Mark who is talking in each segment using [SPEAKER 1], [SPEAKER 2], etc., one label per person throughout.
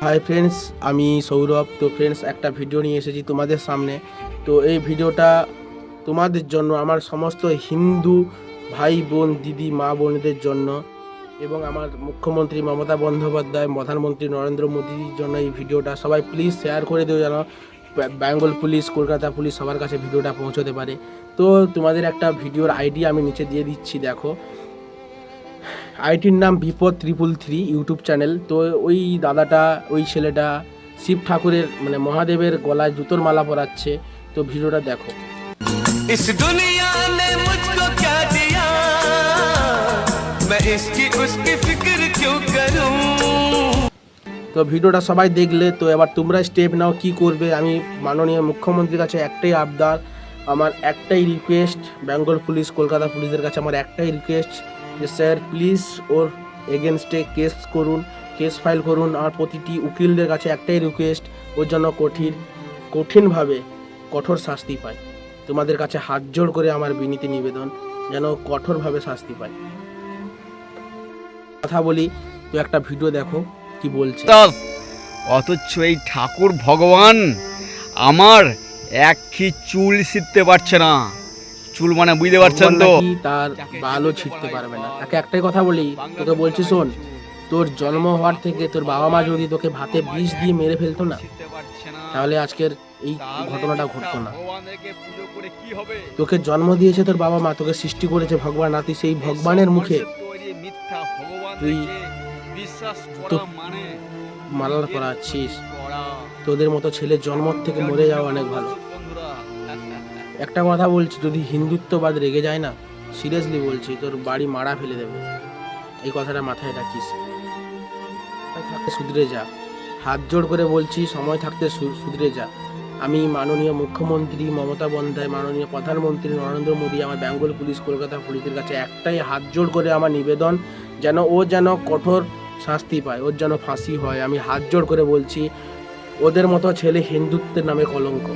[SPEAKER 1] Hi friends, আমি সৌরভ। তো friends, একটা ভিডিও নিয়ে এসেছি তোমাদের সামনে। তো এই ভিডিওটা তোমাদের জন্য, আমার সমস্ত হিন্দু ভাই বোন, দিদি, মা বোনদের জন্য, এবং আমার মুখ্যমন্ত্রী মমতা বন্দ্যোপাধ্যায়, প্রধানমন্ত্রী নরেন্দ্র মোদীর জন্য এই ভিডিওটা। সবাই প্লিজ শেয়ার করে দিও যেন বেঙ্গল পুলিশ, কলকাতা পুলিশ সবার কাছে ভিডিওটা পৌঁছতে পারে। তো তোমাদের একটা ভিডিওর আইডি আমি নিচে দিয়ে দিচ্ছি, দেখো। আইটির নাম বিপদ333 ইউটিউব চ্যানেল। তো ওই দাদাটা, ওই ছেলেটা শিব ঠাকুরের মানে মহাদেবের গলায় জুতোর মালা পরাচ্ছে। তো ভিডিওটা দেখো।
[SPEAKER 2] इस दुनिया ने मुझको क्या दिया, मैं इसकी उसकी फिक्र क्यों करूं।
[SPEAKER 1] তো ভিডিওটা সবাই দেখলে, তো এবার তোমরা স্টেপ নাও কি করবে। আমি মাননীয় মুখ্যমন্ত্রীর কাছে একটাই আবদার, আমার একটাই রিকোয়েস্ট, বেঙ্গল পুলিশ, কলকাতা পুলিশের কাছে আমার একটাই রিকোয়েস্ট যে স্যার প্লিজ ওর এগেনস্টে কেস করুন, কেস ফাইল করুন। আমার প্রতিটি উকিলদের কাছে একটাই রিকোয়েস্ট, ওর জন্য কঠিনভাবে কঠোর শাস্তি পায়। তোমাদের কাছে হাত জোড় করে আমার বিনীত নিবেদন, যেন কঠোরভাবে শাস্তি পায়। কথা বলি, তো একটা ভিডিও দেখো কি বলছে।
[SPEAKER 3] অথচ এই ঠাকুর ভগবান আমার একটি চুল ছিঁড়তে পারছে না। চুল মানে বুঝতে পারছেন তো,
[SPEAKER 1] তার বালও ছিঁড়তে পারবে না। তাকে একটাই কথা বলি, তোকে বলছি শোন, তোর জন্ম হওয়ার থেকে তোর বাবা মা যদি তোকে ভাতে বিষ দিয়ে মেরে ফেলতো না, তাহলে আজকের এই ঘটনাটা ঘটতো না। তোকে জন্ম দিয়েছে তোর বাবা মা, তোকে সৃষ্টি করেছে ভগবান, আর তুই সেই ভগবানের মুখে তুই মালার পরাচ্ছিস। তোদের মতো ছেলে জন্ম থেকে মরে যাওয়া অনেক ভালো। একটা কথা বলছি, যদি হিন্দুত্ববাদ রেগে যায় না, সিরিয়াসলি বলছি, তোর বাড়ি মারা ফেলে দেবে। এই কথাটা মাথায় রাখিস। সুধরে যা, হাত জোড় করে বলছি, সময় থাকতে সুধরে যা। আমি মাননীয় মুখ্যমন্ত্রী মমতা বন্দ্যোপাধ্যায়, মাননীয় প্রধানমন্ত্রী নরেন্দ্র মোদী, আমার বেঙ্গল পুলিশ, কলকাতা পুলিশের কাছে একটাই হাত জোড় করে আমার নিবেদন, যেন ও যেন কঠোর শাস্তি পায়, ওর যেন ফাঁসি হয়। আমি হাত জোড় করে বলছি, ওদের মতো ছেলে হিন্দুত্বের নামে কলঙ্ক।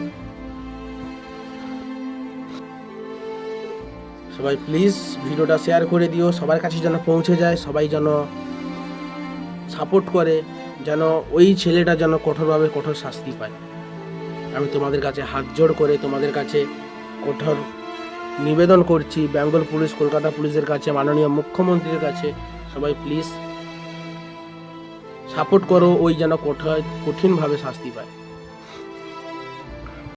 [SPEAKER 1] সবাই প্লিজ ভিডিওটা শেয়ার করে দিও, সবার কাছে যেন পৌঁছে যায়, সবাই যেন সাপোর্ট করে, যেন ওই ছেলেটা যেন কঠোর শাস্তি পায়। আমি তোমাদের কাছে হাত জোড় করে তোমাদের কাছে কঠোর নিবেদন করছি, বেঙ্গল পুলিশ, কলকাতা পুলিশের কাছে, মাননীয় মুখ্যমন্ত্রীর কাছে। সবাই প্লিজ সাপোর্ট করো, ওই যেন কঠিনভাবে শাস্তি পায়।